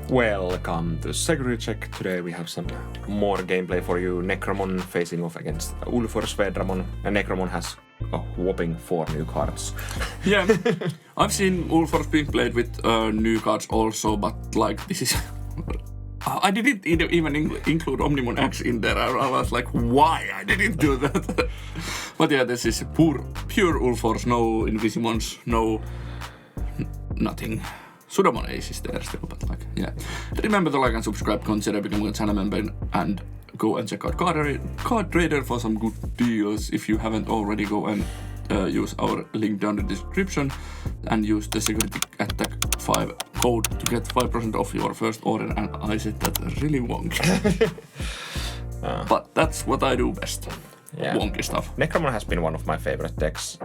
Welcome to Security Check. Today we have some more gameplay for you. Necromon facing off against UlforceVeedramon. And Necromon has a whopping 4 new cards. Yeah, I've seen Ulforce being played with new cards also, but like this is... I didn't even include Omnimon X in there. I was like, why I didn't do that? But yeah, this is pure Ulforce, no Invisimons, no... nothing. Sudamon Ace is there still, but like, yeah. Remember to like and subscribe, consider becoming a channel member, and go and check out Card Trader for some good deals. If you haven't already, go and use our link down in the description and use the Security Attack 5 code to get 5% off your first order, and I said that really wonky. But that's what I do best. Yeah. Wonky stuff. Necromon has been one of my favorite decks,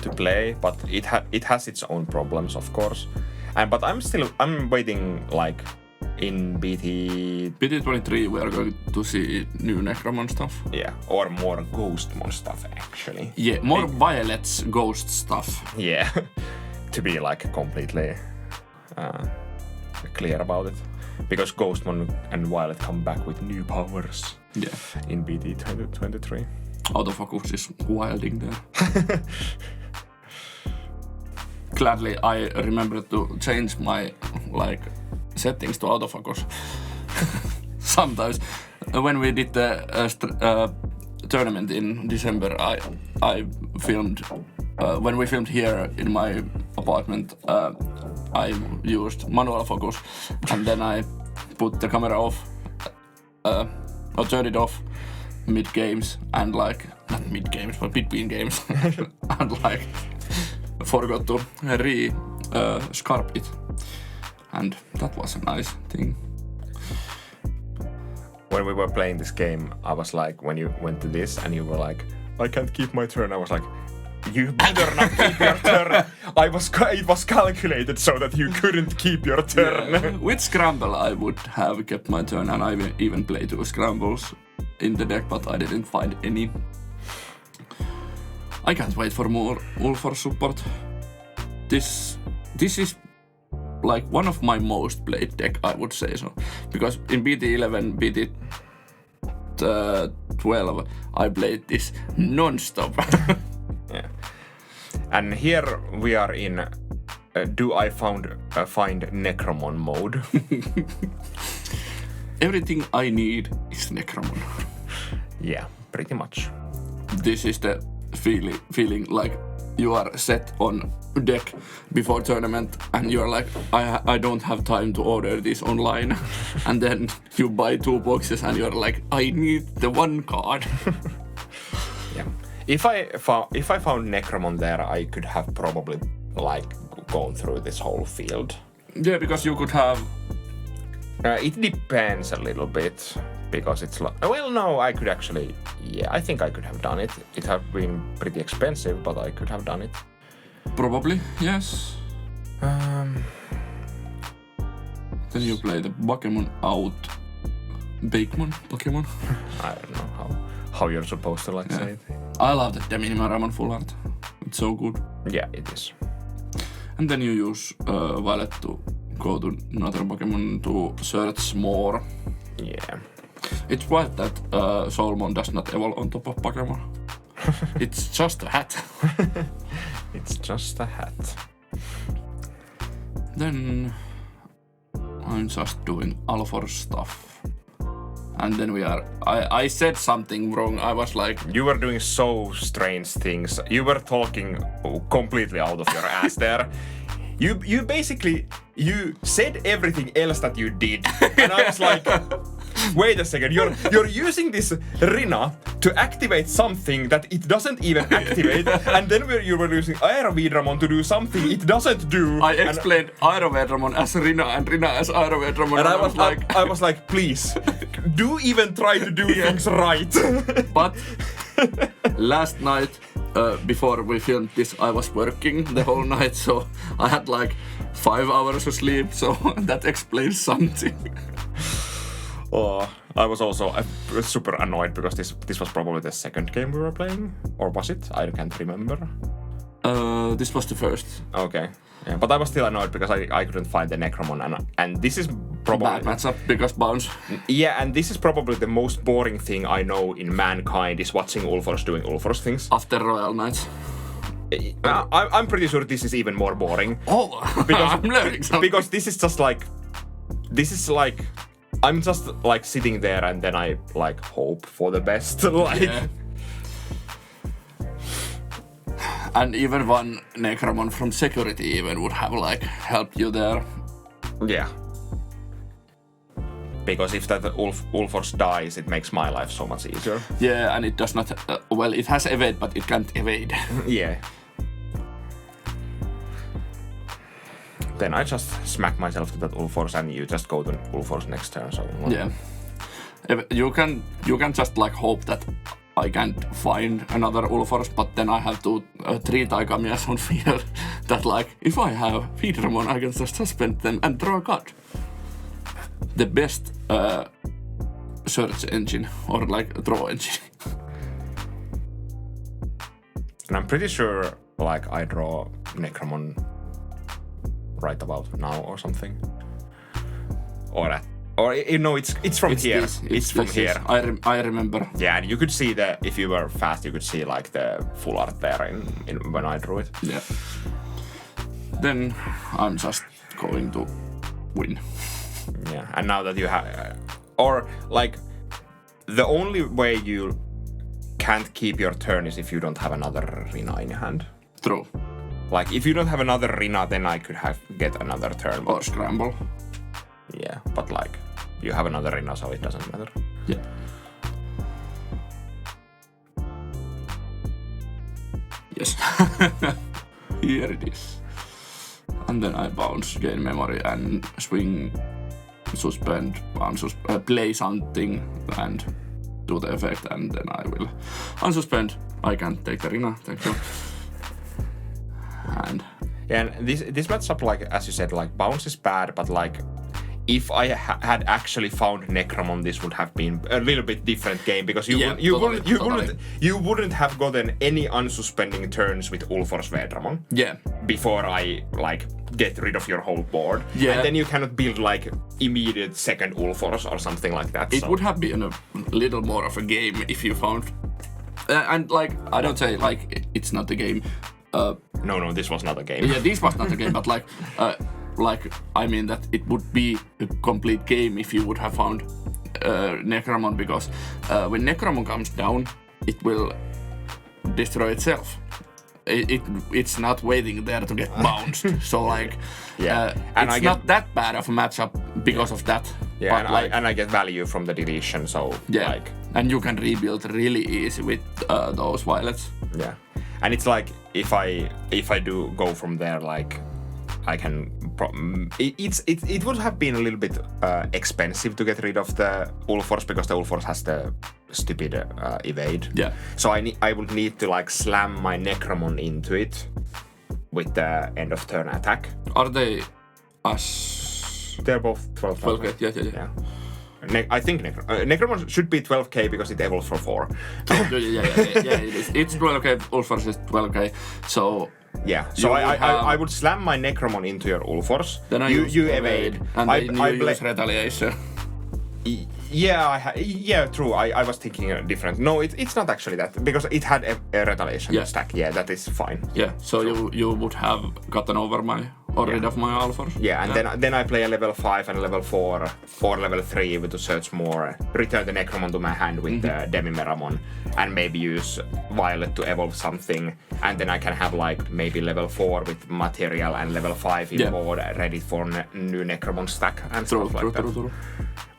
to play, but it has its own problems, of course. But I'm waiting like in BT23 we are going to see new Necromon stuff. Yeah, or more Ghostmon stuff actually. Yeah, more Violet's ghost stuff. Yeah, to be like completely clear about it. Because Ghostmon and Violet come back with new powers. Yeah. In BT23. Autofocus is wilding there. Gladly, I remembered to change my settings to autofocus. Sometimes, when we did the tournament in December, I filmed. When we filmed here in my apartment, I used manual focus, and then I put the camera off, or turned it off mid games, and like not mid games but between games, and like forgot to scarp it, and that was a nice thing. When we were playing this game, I was like, when you went to this and you were like, I can't keep my turn, I was like, you better not keep your turn. It was calculated so that you couldn't keep your turn. Yeah. With Scramble I would have kept my turn, and I even played 2 Scrambles in the deck, but I didn't find any. I can't wait for more Ulforce support. This is like one of my most played deck, I would say so. Because in BT11, BT12, I played this non-stop. Yeah. And here we are in do I find Necromon mode. Everything I need is Necromon. Yeah, pretty much. This is the feeling like you are set on deck before tournament, and you're like, I don't have time to order this online. And then you buy 2 boxes and you're like, I need the 1 card. Yeah. If I found Necromon there, I could have probably like gone through this whole field. Yeah, because you could have... it depends a little bit, because it's like... Well, no, I could actually... Yeah, I think I could have done it. It have been pretty expensive, but I could have done it. Probably, yes. Then you play the Pokemon out... Bakemon? Pokemon? I don't know how you're supposed to say it. I love the Digimon full art. It's so good. Yeah, it is. And then you use Violet to go to another Pokemon to search more. Yeah. It's right that Soulmon does not evolve on top of Pokemon. It's just a hat. It's just a hat. Then I'm just doing Ulforce stuff. And then I said something wrong. I was like... You were doing so strange things. You were talking completely out of your ass there. You basically, you said everything else that you did. And I was like, wait a second, you're using this Rina to activate something that it doesn't even activate. And then you were using UlforceVeedramon to do something it doesn't do. I explained UlforceVeedramon as Rina and Rina as UlforceVeedramon. And I was like, please, do even try to do things right. But last night, before we filmed this, I was working the whole night, so I had like 5 hours of sleep, so that explains something. Oh, I was also super annoyed because this was probably the second game we were playing, or was it? I can't remember. This was the first. Okay. Yeah, but I was still annoyed because I couldn't find the Necromon, and this is probably Bad matchup because bounce. Yeah, and this is probably the most boring thing I know in mankind is watching Ulforce doing Ulforce things. After Royal Knights. I'm pretty sure this is even more boring. Oh, because, I'm learning something. Because this is like I'm just like sitting there and then I like hope for the best. Like. Yeah. And even one Necromon from security even would have like helped you there. Yeah. Because if that Ulforce dies, it makes my life so much easier. Yeah, and it does not. Well, it has evade, but it can't evade. Yeah. Then I just smack myself to that Ulforce, and you just go to Ulforce next turn. So yeah, you can just like hope that I can't find another Ulforce, but then I have to treat Aikamias on field. That like if I have Veedramon, I can just suspend them and draw a card. The best search engine or like draw engine. And I'm pretty sure like I draw Necromon right about now or something. Or you know, it's from here. It's from here. I remember. Yeah, and you could see if you were fast, you could see like the full art there in when I drew it. Yeah. Then I'm just going to win. Yeah, and now that you have, or like, the only way you can't keep your turn is if you don't have another Rina in your hand. True. Like, if you don't have another Rina, then I could get another turn. Or scramble. Yeah, but like, you have another Rina, so it doesn't matter. Yeah. Yes. Here it is. And then I bounce, gain memory, and swing, suspend, bounce, play something, and do the effect, and then I will unsuspend. I can't take the Rina, thank you. And yeah, and this matchup, like as you said, like bounce is bad, but like if I had actually found Necromon, this would have been a little bit different game because you wouldn't have gotten any unsuspending turns with UlforceVeedramon. Yeah. Before I like get rid of your whole board. Yeah. And then you cannot build like immediate second Ulforce or something like that. It would have been a little more of a game if you found. And like I don't say like it's not a game. No, this was not a game. Yeah, this was not a game, but like I mean that it would be a complete game if you would have found Necromon, because when Necromon comes down, it will destroy itself. It's not waiting there to get bounced. So like, and it's not that bad of a matchup because of that. Yeah, but and I get value from the deletion. So yeah, like, and you can rebuild really easy with those violets. Yeah, and it's like if I do go from there, like I can. It would have been a little bit expensive to get rid of the Ulforce because the Ulforce has the stupid evade. Yeah. So I would need to like slam my Necromon into it with the end of turn attack. Are they us? They're both 12,000. 12k. Yeah. I think Necromon should be 12k because it evolves for 4. Yeah, it is. It's 12k. Ulforce is 12k. So. Yeah, so I would slam my Necromon into your Ulforce. Then you evade, and then you use retaliation. Yeah, true. I was thinking different. No, it's not actually that, because it had a retaliation stack. Yeah, that is fine. Yeah, so you would have gotten over rid of my Ulforce. Yeah, and then I play a level 5 and a level 4 or level 3 to search more, return the Necromon to my hand with the Demimeramon, and maybe use Violet to evolve something, and then I can have like maybe level 4 with material and level 5 in board ready for new Necromon stack and stuff like that. True.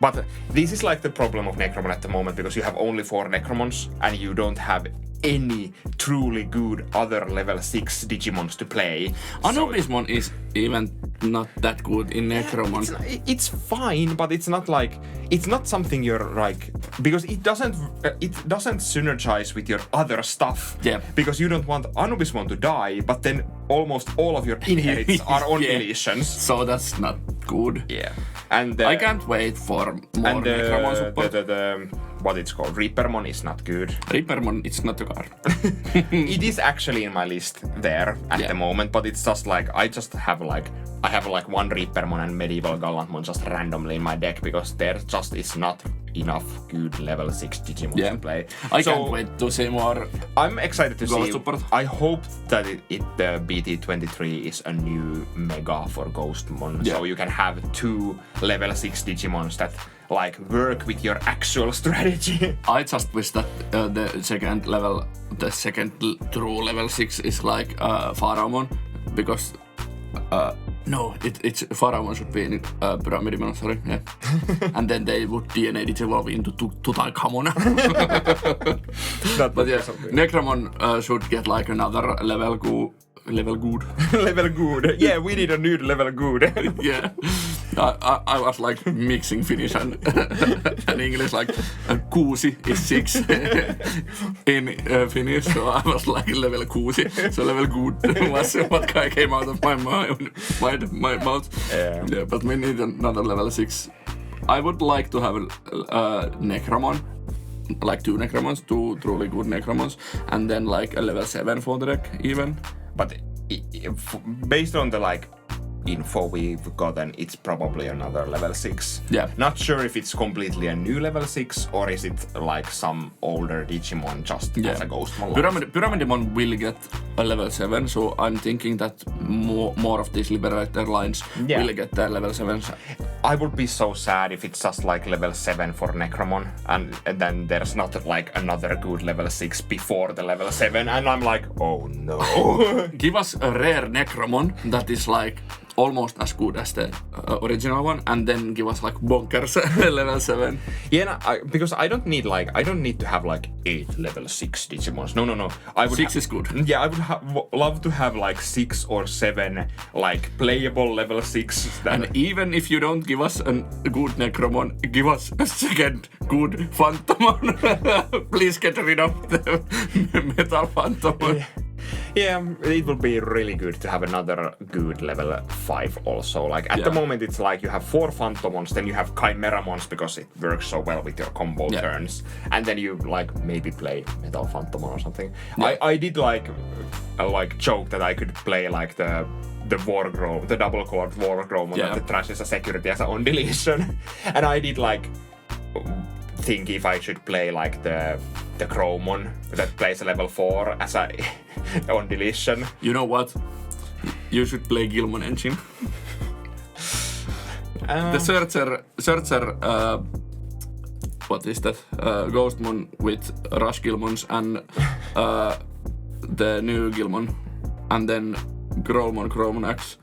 But this is like the problem of Necromon at the moment, because you have only 4 Necromons and you don't have any truly good other level 6 Digimons to play. Anubismon is even not that good in Necromon. It's fine, but it's not like, it's not something you're like, because it doesn't synergize with your other stuff. Yeah. Because you don't want Anubismon to die, but then almost all of your inherits are on deletions. So that's not good. Yeah. And I can't wait for more Necromon support. what it's called. Reapermon is not good. Reapermon, it's not a card. It is actually in my list there at the moment, but it's just like I have one Reapermon and Medieval Gallantmon just randomly in my deck because there just is not enough good level 6 Digimon to play. I can't wait to see more. I'm excited to see. Support. I hope that the BT23 is a new mega for Ghostmon, so you can have 2 level 6 Digimons that like work with your actual strategy. I just wish that the second true level 6 is like Pharaohmon, because no, it's Pharaohmon should be in Pyramidimon, sorry, yeah. And then they would DNA evolve into Tutankhamon. But yeah, Necromon should get like another level good. Level good. Yeah, we need a new level good. Yeah. I was like mixing Finnish and English, like kuusi is 6 in Finnish, so I was like level kuusi, so level good was what came out of my mouth. Yeah, but we need another level 6. I would like to have a Necromon, like 2 Necromons, 2 truly good Necromons, and then like a level 7 for the deck even. But based on the like info we've gotten, it's probably another level 6. Yeah. Not sure if it's completely a new level 6 or is it like some older Digimon just as a Ghostmon. Pyramidimon will get a level 7, so I'm thinking that more of these Liberator lines will get their level 7s. I would be so sad if it's just like level 7 for Necromon and then there's not like another good level 6 before the level 7 and I'm like, oh no. Give us a rare Necromon that is like almost as good as the original one, and then give us like bonkers level 7. Yeah, because I don't need to have like 8 level 6 Digimons. No. 6 is good. Yeah, I would love to have like 6 or 7 like playable level 6. And even if you don't give us a good Necromon, give us a second good Phantomon. Please get rid of the Metal Phantomon. Yeah, it will be really good to have another good level 5 also. Like at the moment it's like you have 4 Phantomons, then you have Chimeramons because it works so well with your combo turns. And then you like maybe play Metal Phantomon or something. Yeah. I did like joke that I could play like the Wargrove, the double core Wargrove that the trash is a security as a on deletion. And I did like think if I should play like the Chromon that plays a level 4 as a on deletion. You know what? You should play Gilmon Engine. The Searcher what is that? Ghostmon with Rush Gilmons and the new Gilmon, and then Chromon X,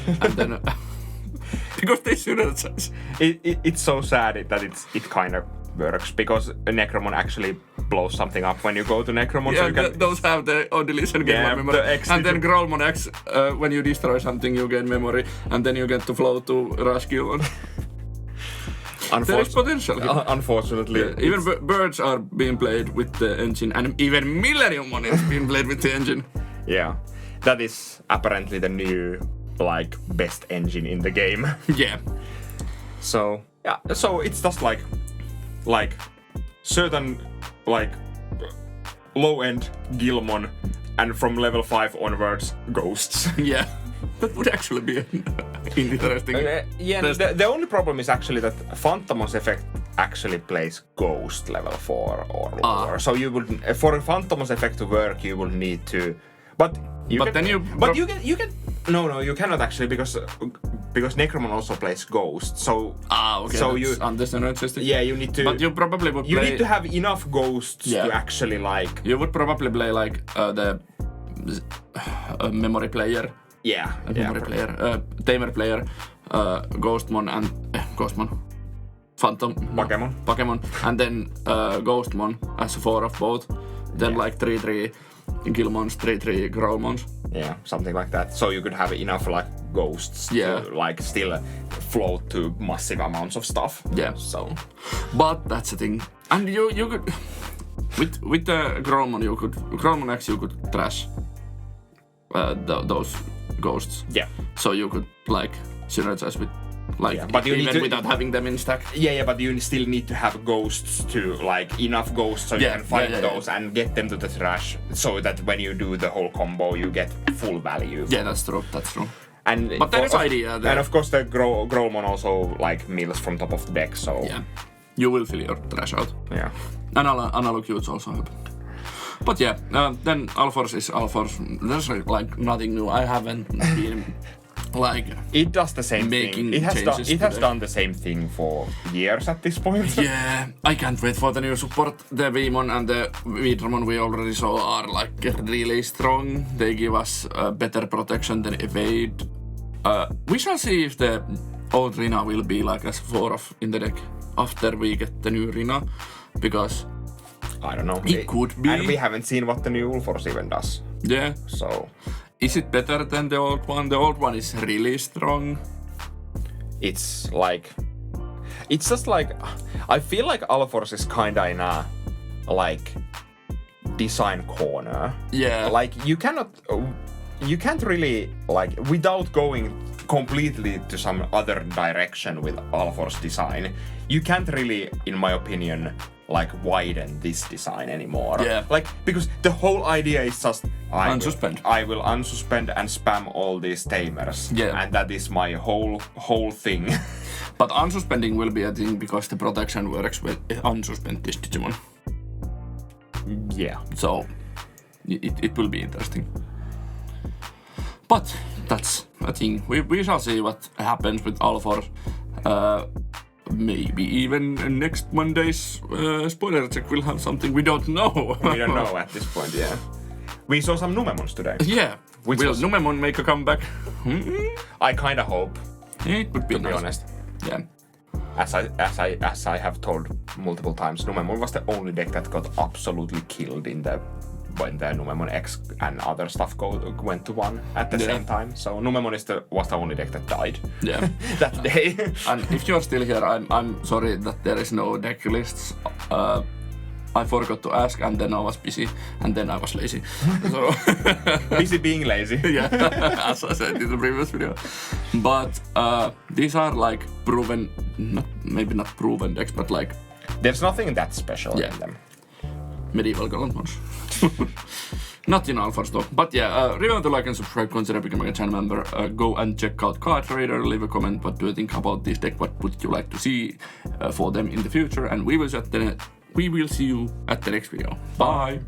and then because they synergize. It's so sad that it kind of works because Necromon actually blows something up when you go to Necromon. Yeah, so those have the on deletion game memory. And then Chromon X, when you destroy something, you gain memory, and then you get to flow to Rush Gilmon. There is potential. Unfortunately. Yeah, even birds are being played with the engine, and even Millenniummon is being played with the engine. Yeah, that is apparently the new like best engine in the game. Yeah. So it's just like certain like low-end Gilmon and from level 5 onwards ghosts. Yeah. That would actually be interesting. The only problem is actually that Phantomon's effect actually plays Ghost level 4 or lower. So you would, for Phantomon's effect to work, you will need to. You can. No, you cannot actually because Necromon also plays Ghost. So okay. So you understand interesting. Yeah, you need to. But you probably would. You need to have enough ghosts to actually like. You would probably play like the memory player. Yeah. Memory player, tamer player, Ghostmon and Ghostmon, Phantom, Pokemon, and then Ghostmon as 4 of both. Then like 3/3 Gilmons, 3/3 Growlmons. Yeah, something like that. So you could have enough like ghosts to like still float to massive amounts of stuff. Yeah. So, but that's the thing. And you could with the Growlmon X you could trash those ghosts. Yeah. So you could like synergize with Like, but you even need to, without having them in stack. Yeah, but you still need to have ghosts to, like, enough ghosts so you can fight those and get them to the trash so that when you do the whole combo, you get full value. Yeah, that's true. But there is idea there. And of course the Growmon also, like, mills from top of the deck, so... Yeah. You will fill your trash out. Yeah. And analog units also help. But yeah, then Alforce is Alforce. There's like nothing new. I haven't been like... It does the same thing. It has done the same thing for years at this point. Yeah, I can't wait for the new support. The Veemon and the Veedramon we already saw are like really strong. They give us better protection than evade. We shall see if the old Rina will be like as 4 in the deck after we get the new Rina, because I don't know. It could be. And we haven't seen what the new Ulforce even does. Yeah. So... Is it better than the old one? The old one is really strong. It's just like... I feel like Alforce is kinda in a, like, design corner. Yeah. Like, you can't really, like, without going completely to some other direction with Alforce design, you can't really, in my opinion, like, widen this design anymore. Yeah. Like, because the whole idea is just... I will unsuspend and spam all these tamers. Yeah. And that is my whole thing. But unsuspending will be a thing because the protection works with unsuspend this Digimon. Yeah. So, it will be interesting. But that's a thing. We shall see what happens with Alforce. Maybe even next Monday's spoiler check will have something we don't know. We don't know at this point, yeah. We saw some Numemons today. Yeah. Will Numemon make a comeback? I kinda hope. It would be to be honest. Yeah. As I have told multiple times, Numemon was the only deck that got absolutely killed when the Numemon X and other stuff went to 1 at the same time. So Numemon was the only deck that died. Yeah. that day. And if you're still here, I'm sorry that there is no deck lists. I forgot to ask, and then I was busy, and then I was lazy. So busy being lazy. Yeah, as I said in the previous video. But these are like proven, maybe not proven decks, but like... There's nothing that special in them. Medieval Gallant ones. Not in Alforce though. But yeah, remember to like and subscribe, consider becoming a channel member. Go and check out Card Trader, leave a comment what do you think about this deck, what would you like to see for them in the future, and we will see you at the next video. Bye!